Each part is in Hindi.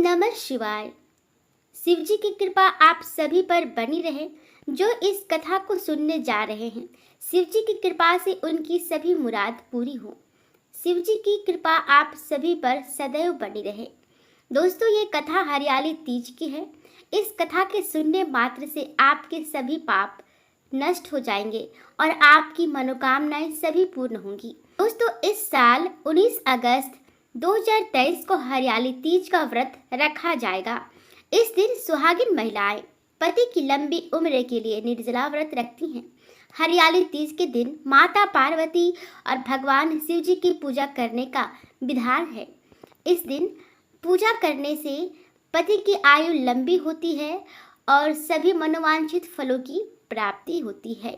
नमः शिवाय। शिव जी की कृपा आप सभी पर बनी रहे जो इस कथा को सुनने जा रहे हैं। शिव जी की कृपा से उनकी सभी मुराद पूरी हो। शिव जी की कृपा आप सभी पर सदैव बनी रहे। दोस्तों, ये कथा हरियाली तीज की है। इस कथा के सुनने मात्र से आपके सभी पाप नष्ट हो जाएंगे और आपकी मनोकामनाएं सभी पूर्ण होंगी। दोस्तों, इस साल 19 अगस्त 2023 को हरियाली तीज का व्रत रखा जाएगा। इस दिन सुहागिन महिलाएं पति की लंबी उम्र के लिए निर्जला व्रत रखती हैं। हरियाली तीज के दिन माता पार्वती और भगवान शिव जी की पूजा करने का विधान है। इस दिन पूजा करने से पति की आयु लंबी होती है और सभी मनोवांछित फलों की प्राप्ति होती है।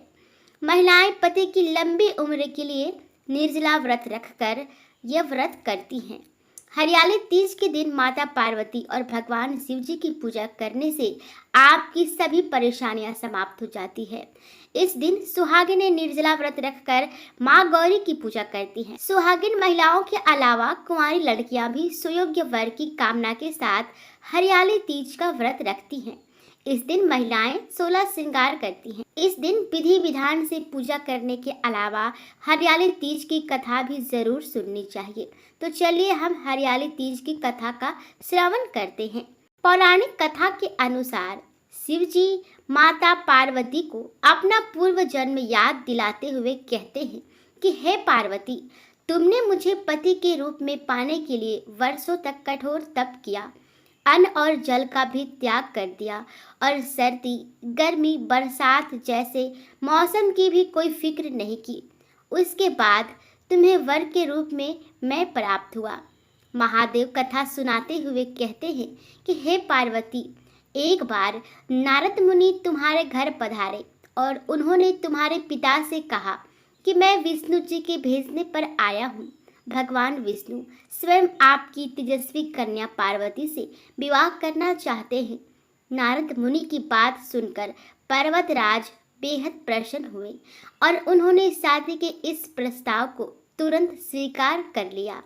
महिलाएं पति की लंबी उम्र के लिए निर्जला व्रत रखकर यह व्रत करती हैं। हरियाली तीज के दिन माता पार्वती और भगवान शिव जी की पूजा करने से आपकी सभी परेशानियां समाप्त हो जाती है। इस दिन सुहागिनें निर्जला व्रत रखकर मां गौरी की पूजा करती हैं। सुहागिन महिलाओं के अलावा कुंवारी लड़कियां भी सुयोग्य वर की कामना के साथ हरियाली तीज का व्रत रखती हैं। इस दिन महिलाएं 16 श्रृंगार करती हैं। इस दिन विधि विधान से पूजा करने के अलावा हरियाली तीज की कथा भी जरूर सुननी चाहिए। तो चलिए हम हरियाली तीज की कथा का श्रवण करते हैं। पौराणिक कथा के अनुसार शिव जी माता पार्वती को अपना पूर्व जन्म याद दिलाते हुए कहते हैं कि हे पार्वती, तुमने मुझे पति के रूप में पाने के लिए वर्षों तक कठोर तप किया, अन्न और जल का भी त्याग कर दिया और सर्दी, गर्मी, बरसात जैसे मौसम की भी कोई फिक्र नहीं की। उसके बाद तुम्हें वर के रूप में मैं प्राप्त हुआ। महादेव कथा सुनाते हुए कहते हैं कि हे पार्वती, एक बार नारद मुनि तुम्हारे घर पधारे और उन्होंने तुम्हारे पिता से कहा कि मैं विष्णु जी के भेजने पर आया हूँ। भगवान विष्णु स्वयं आपकी तेजस्वी कन्या पार्वती से विवाह करना चाहते हैं। नारद मुनि की बात सुनकर पर्वतराज बेहद प्रसन्न हुए और उन्होंने शादी के इस प्रस्ताव को तुरंत स्वीकार कर लिया।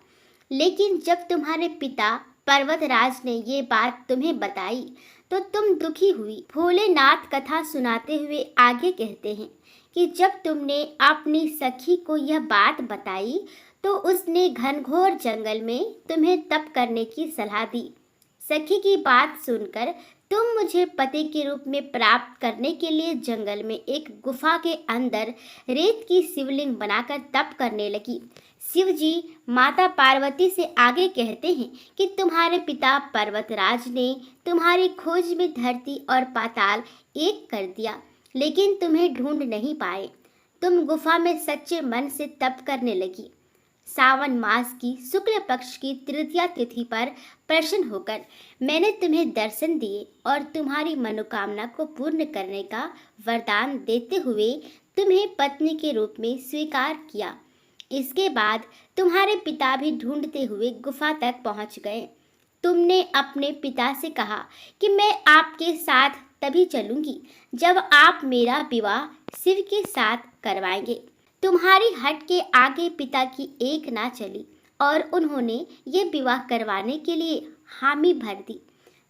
लेकिन जब तुम्हारे पिता पर्वतराज ने ये बात तुम्हें बताई तो तुम दुखी हुई। भोलेनाथ कथा सुनाते हुए आगे कहते हैं कि जब तुमने अपनी सखी को यह बात बताई तो उसने घनघोर जंगल में तुम्हें तप करने की सलाह दी। सखी की बात सुनकर तुम मुझे पति के रूप में प्राप्त करने के लिए जंगल में एक गुफा के अंदर रेत की शिवलिंग बनाकर तप करने लगी। शिव जी माता पार्वती से आगे कहते हैं कि तुम्हारे पिता पर्वतराज ने तुम्हारी खोज में धरती और पाताल एक कर दिया, लेकिन तुम्हें ढूंढ नहीं पाए। तुम गुफा में सच्चे मन से तप करने लगी। सावन मास की शुक्ल पक्ष की तृतीया तिथि पर प्रसन्न होकर मैंने तुम्हें दर्शन दिए और तुम्हारी मनोकामना को पूर्ण करने का वरदान देते हुए तुम्हें पत्नी के रूप में स्वीकार किया। इसके बाद तुम्हारे पिता भी ढूंढते हुए गुफा तक पहुंच गए। तुमने अपने पिता से कहा कि मैं आपके साथ तभी चलूंगी जब आप मेरा विवाह शिव के साथ करवाएंगे। तुम्हारी हट के आगे पिता की एक ना चली और उन्होंने ये विवाह करवाने के लिए हामी भर दी।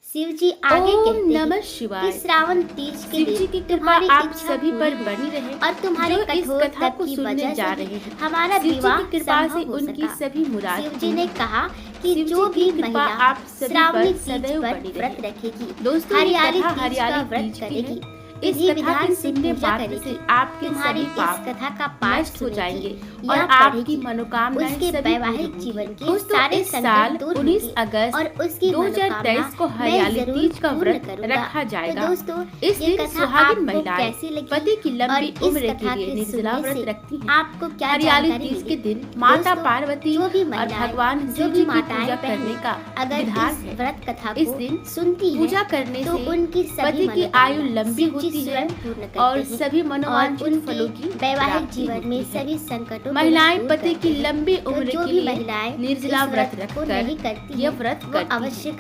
शिव जी आगे कहते हैं कि श्रावण तीज के दिन तुम्हारी आप सभी पर बनी रहे और तुम्हारे कठोर तप की वजह से हमारा विवाह कृपा से उनकी सभी मुराद। शिव जी ने कहा कि जो भी महिला आप श्रावणी तीज पर व्रत रखेगी, हरियाली तीज का व्रत करेगी, इस विधान से पूजा करेगी, आपके सभी पाप कथा का पाठ हो जाएंगे और आपकी मनोकामनाएं उसके वैवाहिक जीवन के सारे संकट दूर 19 अगस्त और उसकी 2023 को हरियाली तीज का व्रत रखा जाएगा। दोस्तों, इस दिन सुहागिन महिलाएं पति की लंबी उम्र के लिए निर्जला व्रत रखती हैं। आपको क्या हरियाली तीज के दिन माता पार्वती और भगवान शिव जी की पूजा करने का विधान है। व्रत कथा इस दिन सुनती पूजा करने से उनकी पति की आयु लंबी होती है और सभी मनोवांछित फलों की वैवाहिक जीवन में सभी संकटों महिलाएं पति की लंबी उम्र के लिए निर्जला व्रत रखकर यह व्रत अवश्य